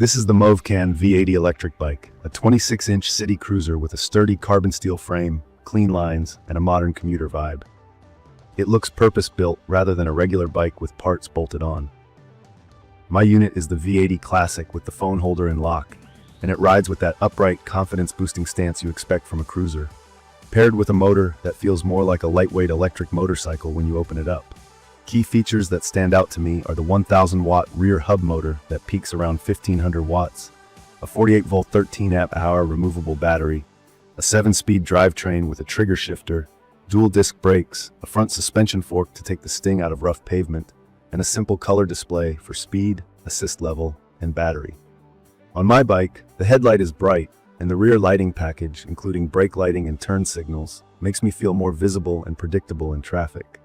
This is the Movcan V80 Electric Bike, a 26-inch city cruiser with a sturdy carbon steel frame, clean lines, and a modern commuter vibe. It looks purpose-built rather than a regular bike with parts bolted on. My unit is the V80 Classic with the phone holder and lock, and it rides with that upright, confidence-boosting stance you expect from a cruiser, paired with a motor that feels more like a lightweight electric motorcycle when you open it up. Key features that stand out to me are the 1000-watt rear hub motor that peaks around 1500 watts, a 48-volt 13-amp-hour removable battery, a 7-speed drivetrain with a trigger shifter, dual-disc brakes, a front suspension fork to take the sting out of rough pavement, and a simple color display for speed, assist level, and battery. On my bike, the headlight is bright, and the rear lighting package, including brake lighting and turn signals, makes me feel more visible and predictable in traffic.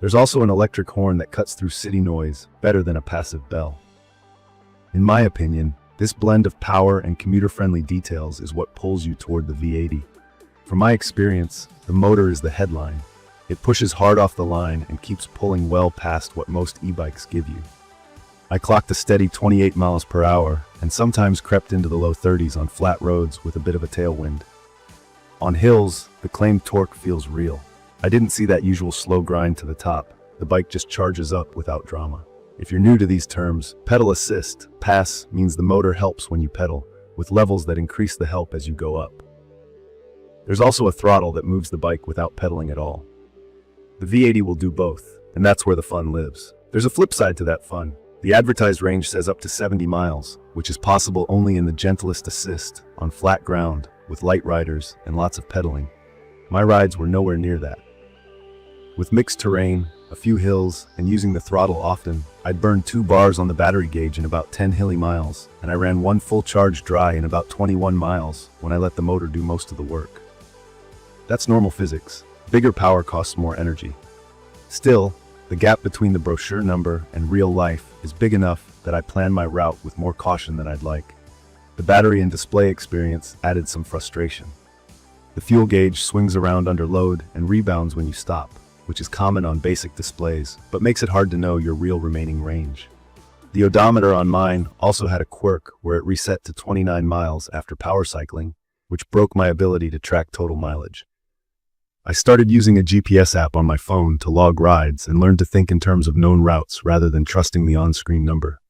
There's also an electric horn that cuts through city noise better than a passive bell. In my opinion, this blend of power and commuter-friendly details is what pulls you toward the V80. From my experience, the motor is the headline. It pushes hard off the line and keeps pulling well past what most e-bikes give you. I clocked a steady 28 miles per hour and sometimes crept into the low 30s on flat roads with a bit of a tailwind. On hills, the claimed torque feels real. I didn't see that usual slow grind to the top. The bike just charges up without drama. If you're new to these terms, pedal assist, pass, means the motor helps when you pedal, with levels that increase the help as you go up. There's also a throttle that moves the bike without pedaling at all. The V80 will do both, and that's where the fun lives. There's a flip side to that fun. The advertised range says up to 70 miles, which is possible only in the gentlest assist, on flat ground, with light riders and lots of pedaling. My rides were nowhere near that. With mixed terrain, a few hills, and using the throttle often, I'd burned 2 bars on the battery gauge in about 10 hilly miles, and I ran 1 full charge dry in about 21 miles when I let the motor do most of the work. That's normal physics. Bigger power costs more energy. Still, the gap between the brochure number and real life is big enough that I plan my route with more caution than I'd like. The battery and display experience added some frustration. The fuel gauge swings around under load and rebounds when you stop, which is common on basic displays, but makes it hard to know your real remaining range. The odometer on mine also had a quirk where it reset to 29 miles after power cycling, which broke my ability to track total mileage. I started using a GPS app on my phone to log rides and learned to think in terms of known routes rather than trusting the on-screen number.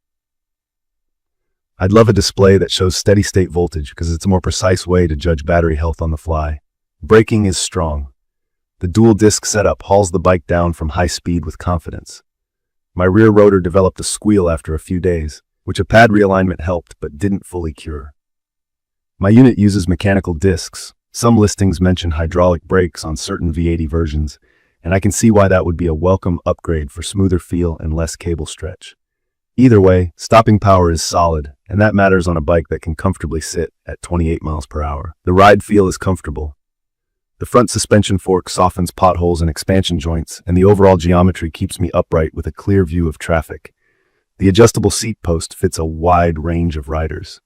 I'd love a display that shows steady-state voltage because it's a more precise way to judge battery health on the fly. Braking is strong. The dual-disc setup hauls the bike down from high speed with confidence. My rear rotor developed a squeal after a few days, which a pad realignment helped but didn't fully cure. My unit uses mechanical discs. Some listings mention hydraulic brakes on certain V80 versions, and I can see why that would be a welcome upgrade for smoother feel and less cable stretch. Either way, stopping power is solid, and that matters on a bike that can comfortably sit at 28 miles per hour. The ride feel is comfortable. The front suspension fork softens potholes and expansion joints, and the overall geometry keeps me upright with a clear view of traffic. The adjustable seat post fits a wide range of riders.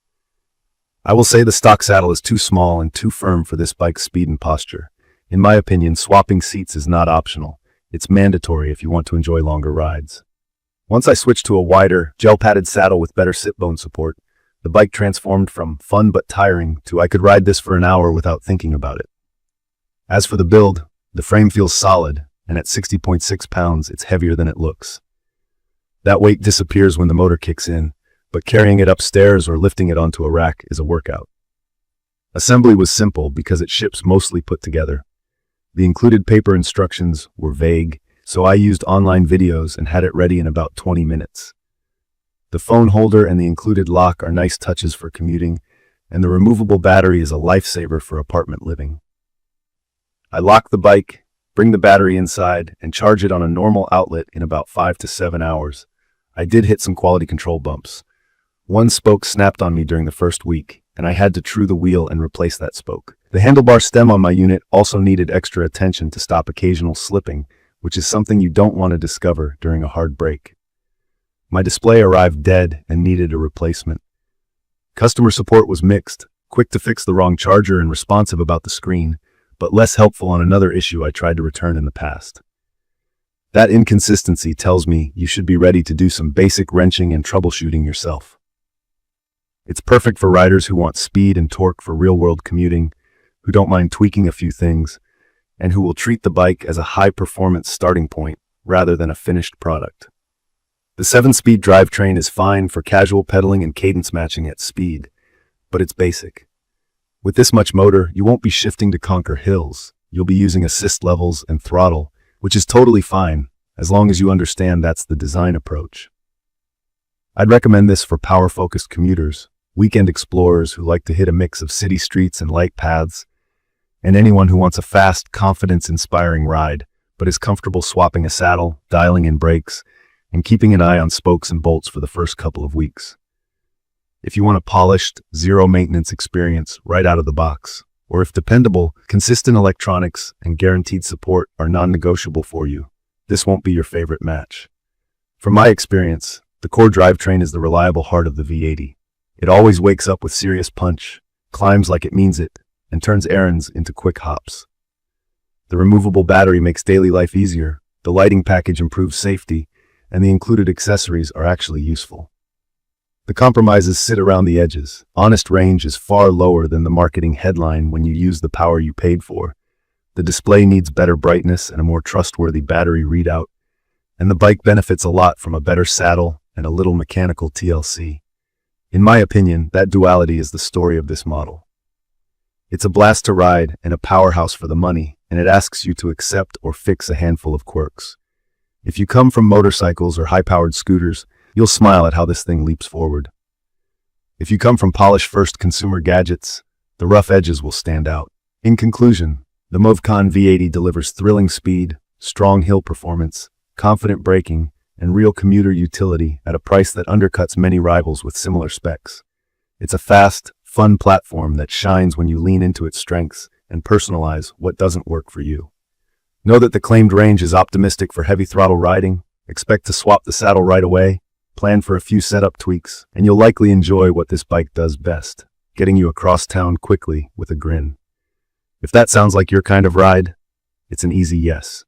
I will say the stock saddle is too small and too firm for this bike's speed and posture. In my opinion, swapping seats is not optional. It's mandatory if you want to enjoy longer rides. Once I switched to a wider, gel-padded saddle with better sit-bone support, the bike transformed from fun but tiring to I could ride this for an hour without thinking about it. As for the build, the frame feels solid, and at 60.6 pounds, it's heavier than it looks. That weight disappears when the motor kicks in, but carrying it upstairs or lifting it onto a rack is a workout. Assembly was simple because it ships mostly put together. The included paper instructions were vague, so I used online videos and had it ready in about 20 minutes. The phone holder and the included lock are nice touches for commuting, and the removable battery is a lifesaver for apartment living. I lock the bike, bring the battery inside, and charge it on a normal outlet in about 5 to 7 hours. I did hit some quality control bumps. One spoke snapped on me during the first week, and I had to true the wheel and replace that spoke. The handlebar stem on my unit also needed extra attention to stop occasional slipping, which is something you don't want to discover during a hard break. My display arrived dead and needed a replacement. Customer support was mixed, quick to fix the wrong charger and responsive about the screen, but less helpful on another issue I tried to return in the past. That inconsistency tells me you should be ready to do some basic wrenching and troubleshooting yourself. It's perfect for riders who want speed and torque for real-world commuting, who don't mind tweaking a few things, and who will treat the bike as a high-performance starting point rather than a finished product. The 7-speed drivetrain is fine for casual pedaling and cadence matching at speed, but it's basic. With this much motor, you won't be shifting to conquer hills. You'll be using assist levels and throttle, which is totally fine, as long as you understand that's the design approach. I'd recommend this for power-focused commuters, weekend explorers who like to hit a mix of city streets and light paths, and anyone who wants a fast, confidence-inspiring ride, but is comfortable swapping a saddle, dialing in brakes, and keeping an eye on spokes and bolts for the first couple of weeks. If you want a polished, zero-maintenance experience right out of the box, or if dependable, consistent electronics and guaranteed support are non-negotiable for you, this won't be your favorite match. From my experience, the core drivetrain is the reliable heart of the V80. It always wakes up with serious punch, climbs like it means it, and turns errands into quick hops. The removable battery makes daily life easier, the lighting package improves safety, and the included accessories are actually useful. The compromises sit around the edges. Honest range is far lower than the marketing headline when you use the power you paid for. The display needs better brightness and a more trustworthy battery readout, and the bike benefits a lot from a better saddle and a little mechanical TLC. In my opinion, that duality is the story of this model. It's a blast to ride and a powerhouse for the money, and it asks you to accept or fix a handful of quirks. If you come from motorcycles or high-powered scooters, you'll smile at how this thing leaps forward. If you come from polished-first consumer gadgets, the rough edges will stand out. In conclusion, the Movcan V80 delivers thrilling speed, strong hill performance, confident braking, and real commuter utility at a price that undercuts many rivals with similar specs. It's a fast, fun platform that shines when you lean into its strengths and personalize what doesn't work for you. Know that the claimed range is optimistic for heavy throttle riding. Expect to swap the saddle right away, plan for a few setup tweaks, and you'll likely enjoy what this bike does best, getting you across town quickly with a grin. If that sounds like your kind of ride, it's an easy yes.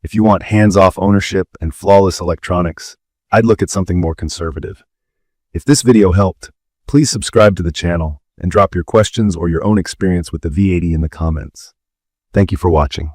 If you want hands-off ownership and flawless electronics, I'd look at something more conservative. If this video helped, please subscribe to the channel and drop your questions or your own experience with the V80 in the comments. Thank you for watching.